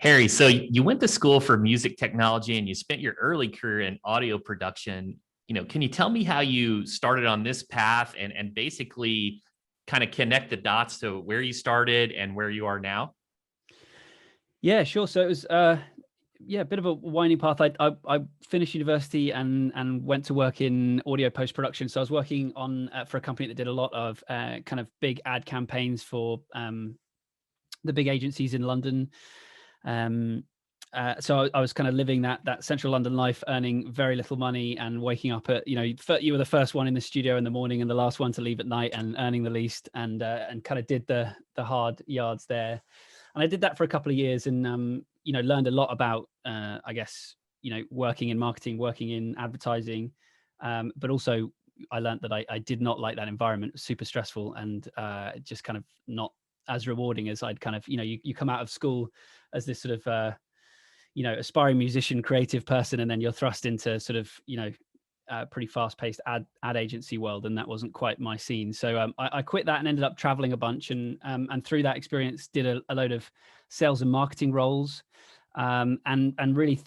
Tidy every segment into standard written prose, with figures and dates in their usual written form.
Harry, so you went to school for music technology and you spent your early career in audio production. Can you tell me how you started on this path and basically kind of connect the dots to where you started and where you are now? Yeah, sure. So it was a bit of a winding path. I finished university and went to work in audio post production. So I was working on for a company that did a lot of kind of big ad campaigns for the big agencies in London. So I was kind of living that central London life, earning very little money and waking up at, you were the first one in the studio in the morning and the last one to leave at night, and earning the least, and kind of did the hard yards there. And I did that for a couple of years, and learned a lot about I guess working in marketing, working in advertising, but also I learned that I did not like that environment. It was super stressful and just kind of not as rewarding as I'd kind of, you come out of school as this sort of aspiring musician, creative person, and then you're thrust into sort of pretty fast-paced ad agency world, and that wasn't quite my scene. So I quit that and ended up traveling a bunch, and through that experience did a load of sales and marketing roles, and really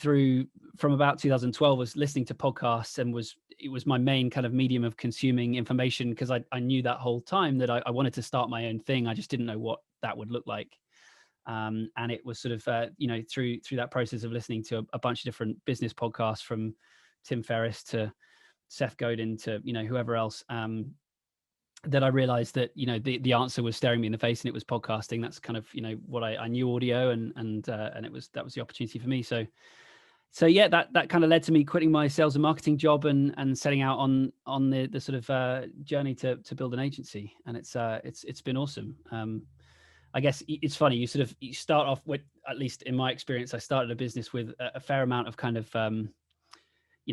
from about 2012 was listening to podcasts, and it was my main kind of medium of consuming information, because I knew that whole time that I wanted to start my own thing. I just didn't know what that would look like. And it was sort of through that process of listening to a bunch of different business podcasts, from Tim Ferriss to Seth Godin to whoever else, that I realized that the answer was staring me in the face, and it was podcasting. That's kind of what I knew, audio, and that was the opportunity for me. So yeah, that kind of led to me quitting my sales and marketing job and setting out on the sort of journey to build an agency, and it's been awesome. I guess it's funny, you start off with, at least in my experience, I started a business with a fair amount of kind of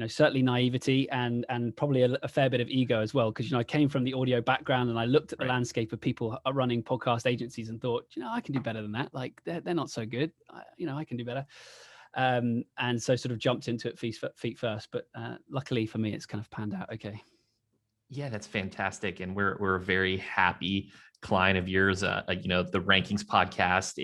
certainly naivety and probably a fair bit of ego as well, because I came from the audio background, and I looked at the landscape of people running podcast agencies and thought, I can do better than that. Like they're not so good. I can do better. And so sort of jumped into it feet first. But luckily for me, it's kind of panned out okay. Yeah, that's fantastic, and we're a very happy client of yours. The Rankings podcast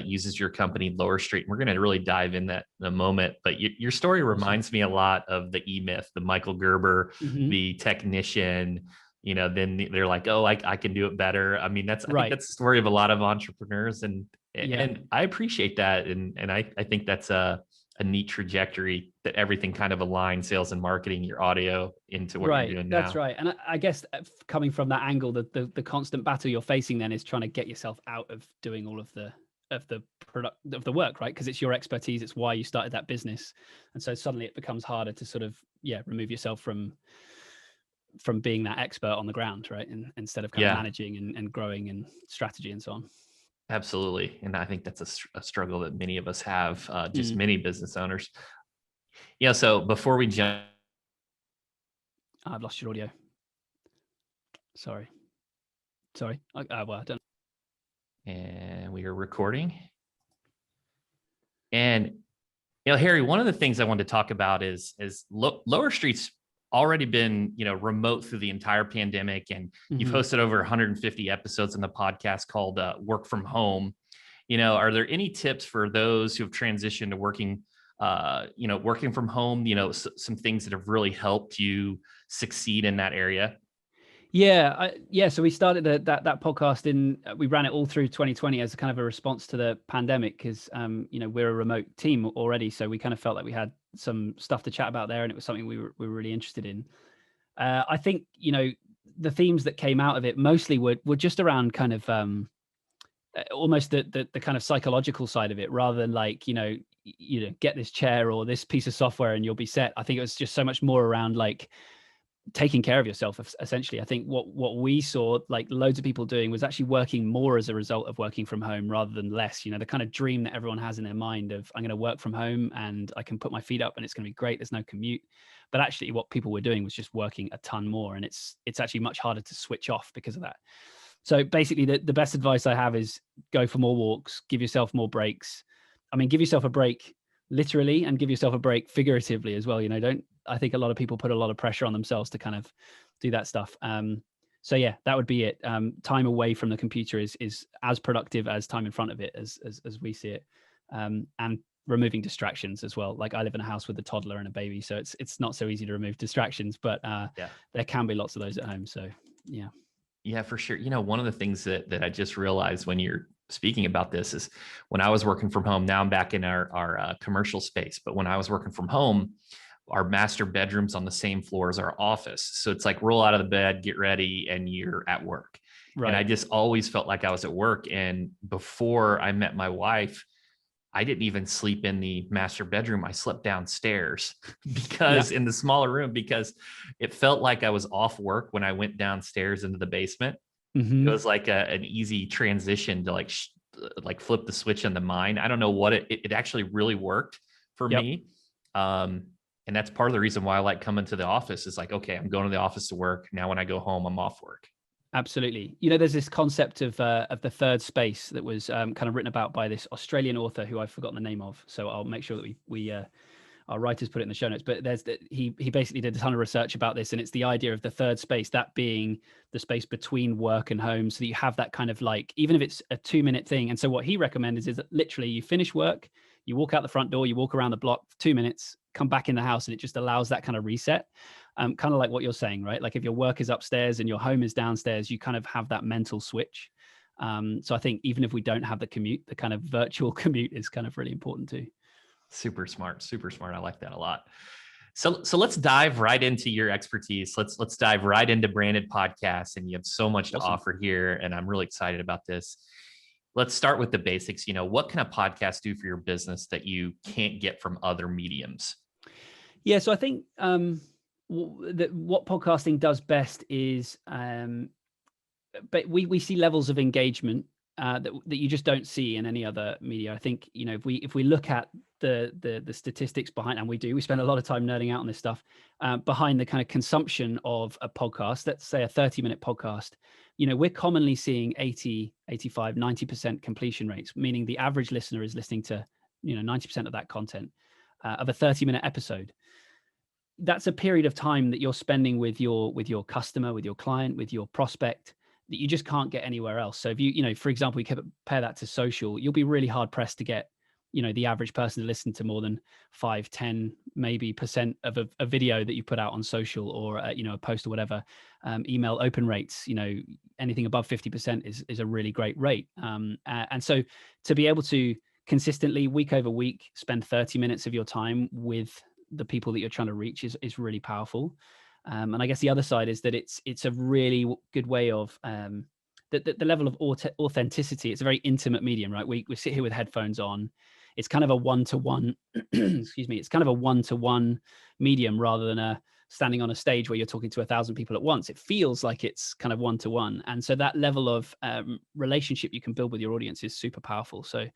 uses your company, Lower Street. We're going to really dive in that in a moment. But your story reminds me a lot of the E-Myth, the Michael Gerber, the technician. Then they're like, oh, I can do it better. I mean, I think that's the story of a lot of entrepreneurs, and I appreciate that, and I think that's a neat trajectory, that everything kind of aligns, sales and marketing, your audio, into what you're doing now. That's right. And I guess coming from that angle, the constant battle you're facing then is trying to get yourself out of doing all of the product of the work, right? Because it's your expertise, it's why you started that business. And so suddenly it becomes harder to sort of remove yourself from being that expert on the ground, right? And instead of kind of managing and growing and strategy and so on. Absolutely. And I think that's a struggle that many of us have, just many business owners. So before we jump. I've lost your audio. Sorry. Well, I don't. And we are recording. And, Harry, one of the things I wanted to talk about is Lower Street's already been, remote through the entire pandemic, and you've hosted over 150 episodes on the podcast called Work from Home. Are there any tips for those who have transitioned to working from home, some things that have really helped you succeed in that area? So we started that podcast we ran it all through 2020 as a kind of a response to the pandemic, because we're a remote team already, so we kind of felt like we had some stuff to chat about there, and it was something we were really interested in. I think the themes that came out of it mostly were just around kind of almost the kind of psychological side of it, rather than like get this chair or this piece of software and you'll be set. I think it was just so much more around like taking care of yourself, essentially. I think what we saw like loads of people doing was actually working more as a result of working from home rather than less. The kind of dream that everyone has in their mind of, I'm going to work from home and I can put my feet up and it's going to be great, there's no commute. But actually what people were doing was just working a ton more, and it's actually much harder to switch off because of that. So basically the best advice I have is go for more walks, give yourself more breaks. I mean, give yourself a break literally and give yourself a break figuratively as well. I think a lot of people put a lot of pressure on themselves to kind of do that stuff. So yeah, that would be it. Time away from the computer is as productive as time in front of it, as we see it. and removing distractions as well. Like I live in a house with a toddler and a baby, so it's not so easy to remove distractions, but Yeah. there can be lots of those at home. So yeah. Yeah, for sure. One of the things that I just realized when you're speaking about this is when I was working from home. Now I'm back in our commercial space, but when I was working from home, our master bedroom's on the same floor as our office. So it's like roll out of the bed, get ready, and you're at work. And I Right. just always felt like I was at work. And before I met my wife, I didn't even sleep in the master bedroom. I slept downstairs Yeah. because in the smaller room, because it felt like I was off work when I went downstairs into the basement. It Hmm. was like an easy transition to like flip the switch in the mind. I don't know what it actually really worked for Yep. me. And that's part of the reason why I like coming to the office is like, okay, I'm going to the office to work. Now, when I go home, I'm off work. Absolutely. There's this concept of the third space that was kind of written about by this Australian author who I've forgotten the name of. So I'll make sure that we our writers put it in the show notes. But he basically did a ton of research about this, and it's the idea of the third space, that being the space between work and home, so that you have that kind of like, even if it's a 2-minute thing. And so what he recommends is that literally you finish work, you walk out the front door, you walk around the block for 2 minutes, come back in the house, and it just allows that kind of reset. Kind of like what you're saying, right? Like if your work is upstairs and your home is downstairs, you kind of have that mental switch. So I think even if we don't have the commute, the kind of virtual commute is kind of really important too. Super smart, super smart. I like that a lot. So let's dive right into your expertise. Let's dive right into branded podcasts, and you have so much to Awesome. offer here, and I'm really excited about this. Let's start with the basics. What can a podcast do for your business that you can't get from other mediums? Yeah, so I think what podcasting does best is, but we see levels of engagement that you just don't see in any other media. I think if we look at the statistics behind, and we spend a lot of time nerding out on this stuff, behind the kind of consumption of a podcast. Let's say a 30-minute podcast. We're commonly seeing 80, 85, 90% completion rates, meaning the average listener is listening to 90% of that content of a 30-minute episode. That's a period of time that you're spending with your customer, with your client, with your prospect, that you just can't get anywhere else. So if for example, you compare that to social, you'll be really hard pressed to get, the average person to listen to more than 5, 10, maybe percent of a video that you put out on social, or a post or whatever. Email open rates, anything above 50% is a really great rate. And so to be able to consistently, week over week, spend 30 minutes of your time with the people that you're trying to reach is really powerful. And I guess the other side is that it's a really good way of the level of authenticity. It's a very intimate medium, right? We sit here with headphones on. It's kind of a one-to-one, excuse me. It's kind of a one-to-one medium rather than standing on a stage where you're talking to 1,000 people at once. It feels like it's kind of one-to-one. And so that level of relationship you can build with your audience is super powerful. So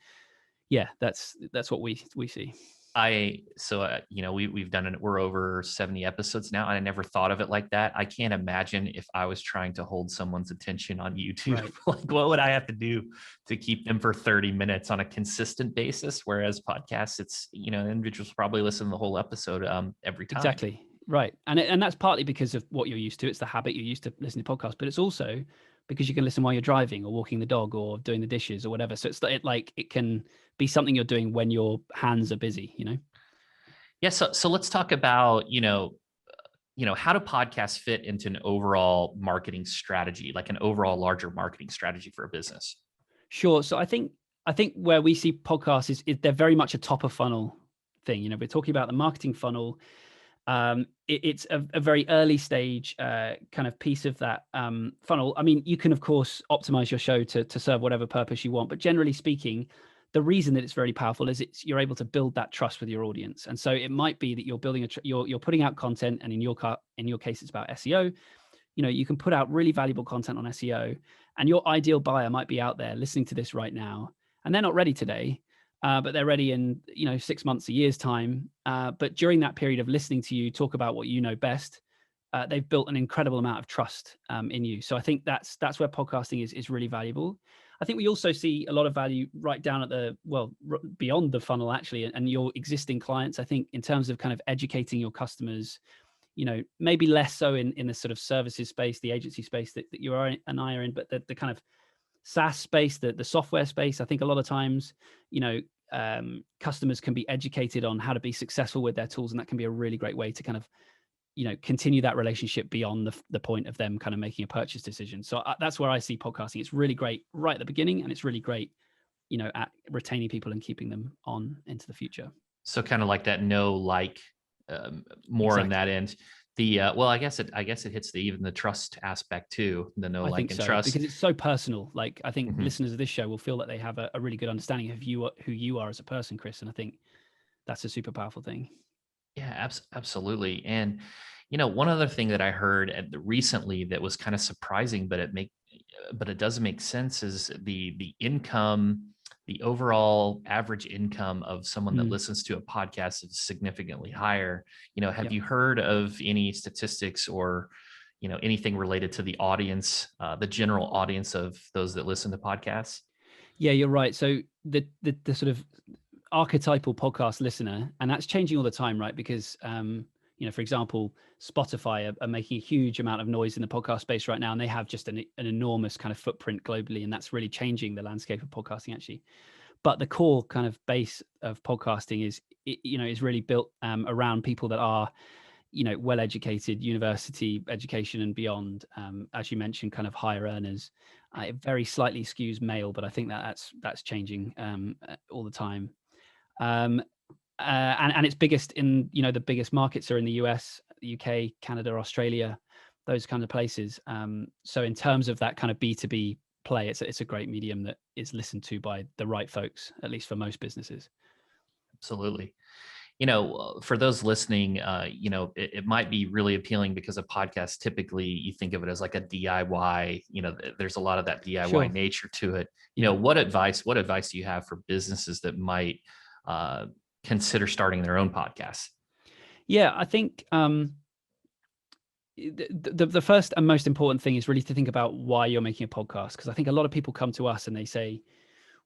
yeah, that's what we see. We've done it. We're over 70 episodes now, and I never thought of it like that. I can't imagine if I was trying to hold someone's attention on YouTube. Right. Like, what would I have to do to keep them for 30 minutes on a consistent basis? Whereas podcasts, it's individuals probably listen to the whole episode every time. Exactly. Right. And that's partly because of what you're used to. It's the habit you're used to listening to podcasts, but it's also because you can listen while you're driving or walking the dog or doing the dishes or whatever. So it's like it can be something you're doing when your hands are busy, Yeah. So let's talk about, how do podcasts fit into an overall marketing strategy, like an overall larger marketing strategy for a business? Sure. So I think where we see podcasts is they're very much a top of funnel thing. We're talking about the marketing funnel. It's a very early stage kind of piece of that funnel. I mean, you can of course optimize your show to serve whatever purpose you want, but generally speaking, the reason that it's very powerful is you're able to build that trust with your audience. And so it might be that you're building you're putting out content, and in your case it's about SEO. You can put out really valuable content on SEO, and your ideal buyer might be out there listening to this right now, and they're not ready today. But they're ready in 6 months, a year's time. But during that period of listening to you talk about what you know best, they've built an incredible amount of trust in you. So I think that's where podcasting is really valuable. I think we also see a lot of value right down at beyond the funnel actually, and your existing clients. I think in terms of kind of educating your customers, maybe less so in the sort of services space, the agency space that you and I are in, but the kind of SaaS space, the software space. I think a lot of times, customers can be educated on how to be successful with their tools, and that can be a really great way to kind of continue that relationship beyond the point of them kind of making a purchase decision. So that's where I see podcasting. It's really great right at the beginning, and it's really great at retaining people and keeping them on into the future. So kind of like that more Exactly. on that end. Well, I guess it hits even the trust aspect too. The know, like, and trust, because it's so personal. Like, I think Mhm. listeners of this show will feel that they have a really good understanding of who you are as a person, Chris. And I think that's a super powerful thing. Yeah, absolutely. And one other thing that I heard recently that was kind of surprising, but it does make sense, is the income, the overall average income of someone that listens to a podcast is significantly higher. Have you heard of any statistics or anything related to the audience, the general audience of those that listen to podcasts? Yeah, you're right. So the sort of archetypal podcast listener, and that's changing all the time, right? Because for example, Spotify are making a huge amount of noise in the podcast space right now, and they have just an enormous kind of footprint globally, and that's really changing the landscape of podcasting, actually. But the core kind of base of podcasting is really built around people that are well educated, university education and beyond. As you mentioned, kind of higher earners. It very slightly skews male, but I think that's changing all the time. And its biggest in the biggest markets are in the US, the UK, Canada, Australia, those kind of places. So in terms of that kind of B2B play, it's a great medium that is listened to by the right folks, at least for most businesses. Absolutely. For those listening, it might be really appealing because a podcast, typically you think of it as like a DIY, there's a lot of that DIY nature to it. What advice do you have for businesses that might consider starting their own podcasts? Yeah, I think the first and most important thing is really to think about why you're making a podcast. Because I think a lot of people come to us and they say,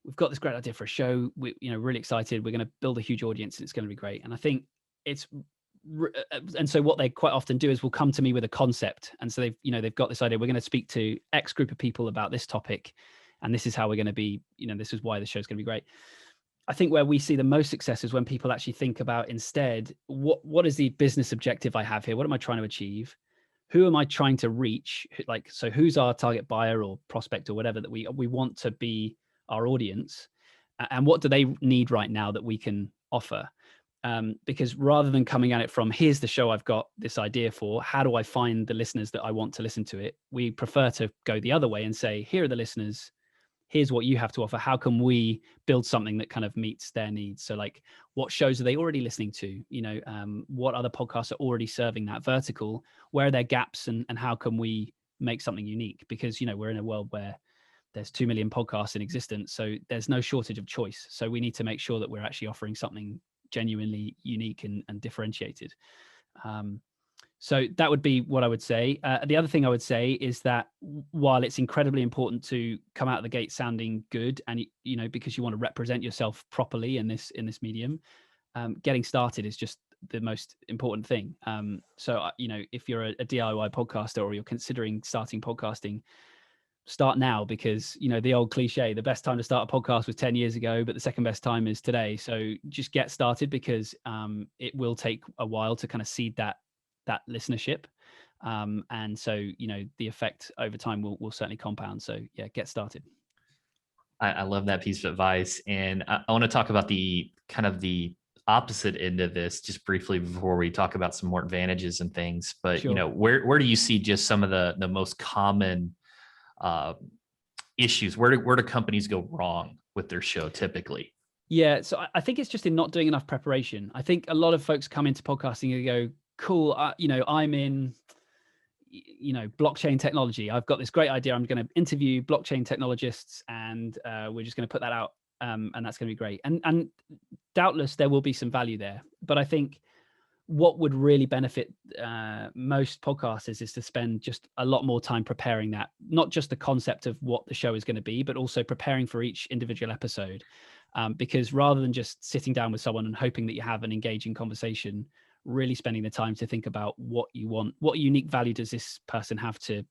we've got this great idea for a show. We, really excited. We're going to build a huge audience and it's going to be great. And I think and so what they quite often do is will come to me with a concept. And so they've got this idea. We're going to speak to X group of people about this topic. And this is how we're going to be, this is why the show's going to be great. I think where we see the most success is when people actually think about, instead, what is the business objective I have here? What am I trying to achieve? Who am I trying to reach? So who's our target buyer or prospect or whatever that we want to be our audience, and what do they need right now that we can offer? Because rather than coming at it from, here's the show I've got this idea for, how do I find the listeners that I want to listen to it? We prefer to go the other way and say, here are the listeners, here's what you have to offer. How can we build something that kind of meets their needs? So like, what shows are they already listening to? What other podcasts are already serving that vertical? Where are their gaps, and how can we make something unique? Because, we're in a world where there's 2 million podcasts in existence. So there's no shortage of choice. So we need to make sure that we're actually offering something genuinely unique and differentiated. So that would be what I would say. The other thing I would say is that while it's incredibly important to come out of the gate sounding good, and because you want to represent yourself properly in this medium, getting started is just the most important thing. So if you're a DIY podcaster or you're considering starting podcasting, start now, because the old cliche, the best time to start a podcast was 10 years ago, but the second best time is today. So just get started, because it will take a while to kind of seed that listenership, and so the effect over time will certainly compound. So yeah, get started. I love that piece of advice, and I want to talk about the kind of the opposite end of this just briefly before we talk about some more advantages and things. But Sure. where do you see just some of the most common issues? Where do companies go wrong with their show typically? Yeah, so I think it's just in not doing enough preparation. I think a lot of folks come into podcasting and go, cool, I'm in blockchain technology. I've got this great idea. I'm going to interview blockchain technologists, and we're just going to put that out, and that's going to be great. And doubtless there will be some value there. But I think what would really benefit most podcasters is to spend just a lot more time preparing that, not just the concept of what the show is going to be, but also preparing for each individual episode. Because rather than just sitting down with someone and hoping that you have an engaging conversation, really spending the time to think about what you want, what unique value does this person have to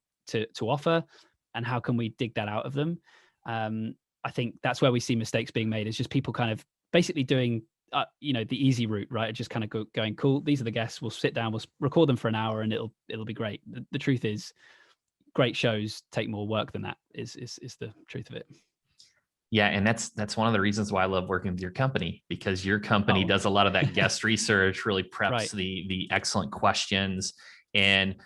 offer, and how can we dig that out of them. I think that's where we see mistakes being made, is just people kind of basically doing the easy route, right? Just kind of going, cool, these are the guests, we'll sit down, we'll record them for an hour, and it'll be great. The truth is, great shows take more work than that, is the truth of it. Yeah, and that's one of the reasons why I love working with your company, because your company does a lot of that guest research, really preps Right. the excellent questions. And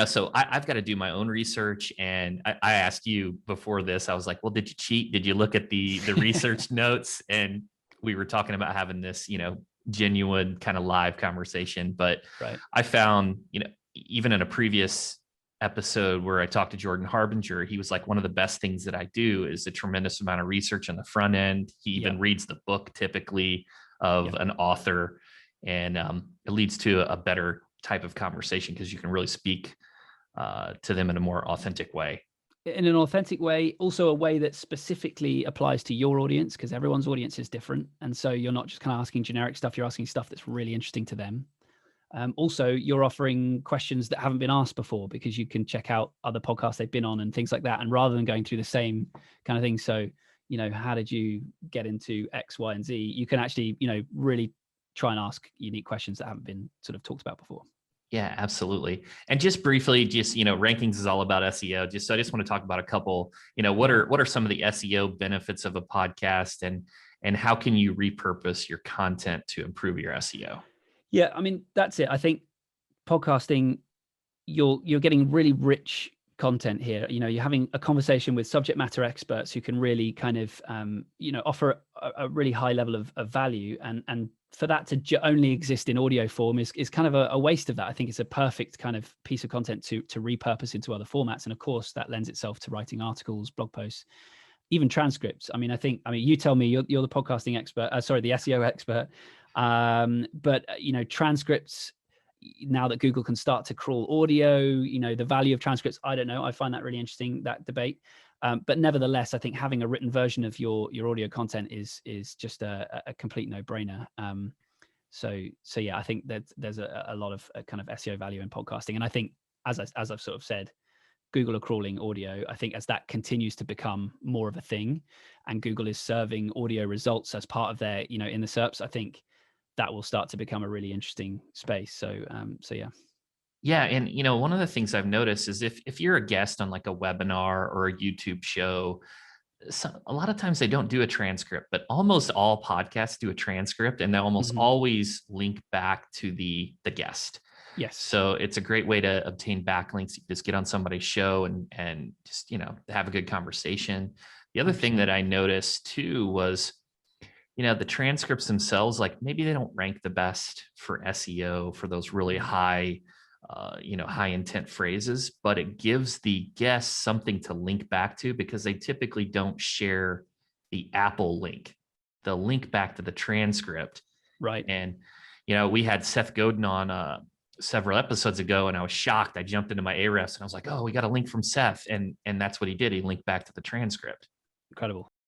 so I've got to do my own research. And I asked you before this, I was like, well, did you cheat? Did you look at the research notes? And we were talking about having this, genuine kind of live conversation. But right. I found, even in a previous episode where I talked to Jordan Harbinger, he was like, one of the best things that I do is a tremendous amount of research on the front end. He even reads the book typically of an author, and it leads to a better type of conversation because you can really speak to them in a more authentic way. In an authentic way, also a way that specifically applies to your audience, because everyone's audience is different. And so you're not just kind of asking generic stuff, you're asking stuff that's really interesting to them. Also, you're offering questions that haven't been asked before, because you can check out other podcasts they've been on and things like that. And rather than going through the same kind of thing, so, how did you get into X, Y, and Z? You can actually, really try and ask unique questions that haven't been sort of talked about before. Yeah, absolutely. And just briefly, rankings is all about SEO. I just want to talk about a couple, what are some of the SEO benefits of a podcast, and how can you repurpose your content to improve your SEO? Yeah, I mean, that's it. I think podcasting, you're getting really rich content here. You're having a conversation with subject matter experts who can really kind of, offer a really high level of value. And for that to only exist in audio form is kind of a waste of that. I think it's a perfect kind of piece of content to repurpose into other formats. And of course, that lends itself to writing articles, blog posts, even transcripts. I mean, you tell me, you're the podcasting expert, the SEO expert. But transcripts, now that Google can start to crawl audio, the value of transcripts, I don't know. I find that really interesting, that debate. But nevertheless, I think having a written version of your audio content is just a complete no-brainer. So yeah, I think that there's a lot of kind of SEO value in podcasting. And I think, as I've sort of said, Google are crawling audio. I think as that continues to become more of a thing, and Google is serving audio results as part of their, in the SERPs, I think that will start to become a really interesting space. So yeah. Yeah. And, one of the things I've noticed is if you're a guest on like a webinar or a YouTube show, a lot of times they don't do a transcript, but almost all podcasts do a transcript, and they almost always link back to the guest. Yes. So it's a great way to obtain backlinks. You just get on somebody's show and just, have a good conversation. The other thing that I noticed too was, the transcripts themselves, like maybe they don't rank the best for SEO for those really high, high intent phrases, but it gives the guests something to link back to, because they typically don't share the Apple link. They'll link back to the transcript. Right. And, we had Seth Godin on several episodes ago, and I was shocked. I jumped into my Ahrefs and I was like, oh, we got a link from Seth. And that's what he did. He linked back to the transcript. Incredible.